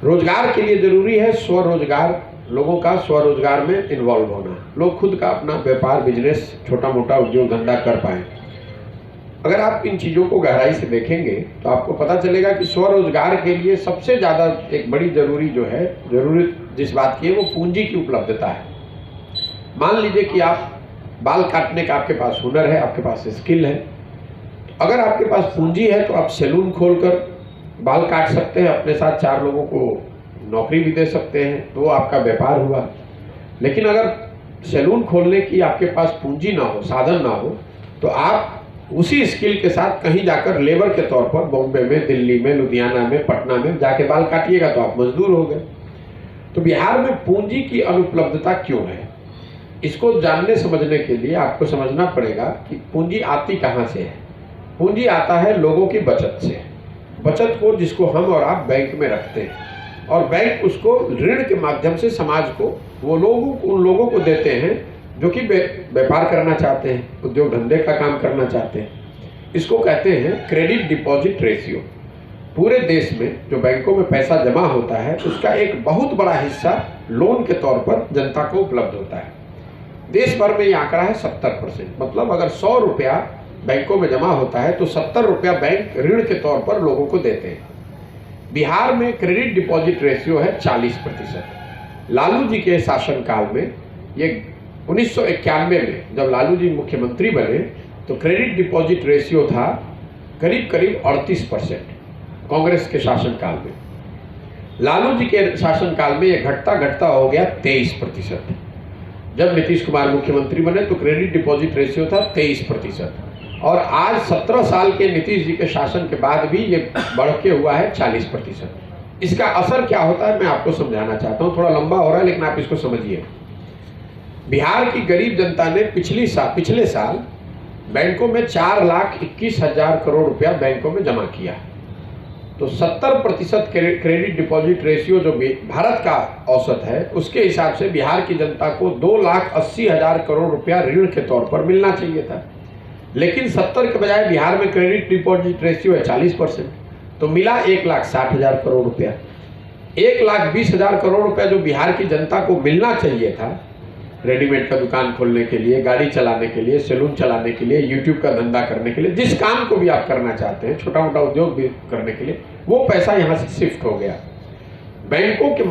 रोजगार के लिए जरूरी है स्वरोजगार, लोगों का स्वरोजगार में इन्वॉल्व होना, लोग खुद का अपना व्यापार बिजनेस छोटा मोटा उद्योग धंधा कर पाएं। अगर आप इन चीज़ों को गहराई से देखेंगे तो आपको पता चलेगा कि स्वरोजगार के लिए सबसे ज़्यादा एक बड़ी जरूरत जिस बात की है वो पूंजी की उपलब्धता है। मान लीजिए कि आप बाल काटने का आपके पास हुनर है, आपके पास स्किल है, अगर आपके पास पूंजी है तो आप सैलून खोलकर बाल काट सकते हैं, अपने साथ 4 लोगों को नौकरी भी दे सकते हैं, तो वो आपका व्यापार हुआ। लेकिन अगर सैलून खोलने की आपके पास पूंजी ना हो, साधन ना हो, तो आप उसी स्किल के साथ कहीं जाकर लेबर के तौर पर बॉम्बे में, दिल्ली में, लुधियाना में, पटना में जाके बाल काटिएगा तो आप मजदूर हो गए। तो बिहार में पूंजी की अनुपलब्धता क्यों है, इसको जानने समझने के लिए आपको समझना पड़ेगा कि पूंजी आती कहाँ से है। पूंजी आता है लोगों की बचत से, बचत को जिसको हम और आप बैंक में रखते हैं, और बैंक उसको ऋण के माध्यम से समाज को उन लोगों को देते हैं जो कि व्यापार करना चाहते हैं, उद्योग धंधे का काम करना चाहते हैं। इसको कहते हैं क्रेडिट डिपॉजिट रेशियो। पूरे देश में जो बैंकों में पैसा जमा होता है उसका एक बहुत बड़ा हिस्सा लोन के तौर पर जनता को उपलब्ध होता है। देश भर में ये आंकड़ा है 70%। मतलब अगर 100 रुपया बैंकों में जमा होता है तो 70 रुपया बैंक ऋण के तौर पर लोगों को देते हैं। बिहार में क्रेडिट डिपॉजिट रेशियो है 40%। लालू जी के शासनकाल में, ये 1991 में जब लालू जी मुख्यमंत्री बने तो क्रेडिट डिपॉजिट रेशियो था करीब 38%। कांग्रेस के शासनकाल में लालू जी के शासनकाल में यह घटता घटता हो गया 23%। जब नीतीश कुमार मुख्यमंत्री बने तो क्रेडिट डिपॉजिट रेशियो था 23%, और आज 17 साल के नीतीश जी के शासन के बाद भी ये बढ़ के हुआ है 40%। इसका असर क्या होता है मैं आपको समझाना चाहता हूँ, थोड़ा लंबा हो रहा है लेकिन आप इसको समझिए। बिहार की गरीब जनता ने पिछले साल बैंकों में 4,21,000 करोड़ रुपया बैंकों में जमा किया। तो 70% क्रेडिट डिपॉजिट रेशियो जो भारत का औसत है उसके हिसाब से बिहार की जनता को 2,80,000 करोड़ रुपया ऋण के तौर पर मिलना चाहिए था। लेकिन 70 के बजाय बिहार में क्रेडिट डिपॉजिट रेशियो है 40%, तो मिला 1,60,000 करोड़ रुपया। 1,20,000 करोड़ रुपया जो बिहार की जनता को मिलना चाहिए था रेडीमेड का दुकान खोलने के लिए, गाड़ी चलाने के लिए, सैलून चलाने के लिए, यूट्यूब का धंधा करने के लिए, जिस काम को भी आप करना चाहते हैं, छोटा मोटा उद्योग भी करने के लिए, वो पैसा यहाँ से शिफ्ट हो गया बैंकों के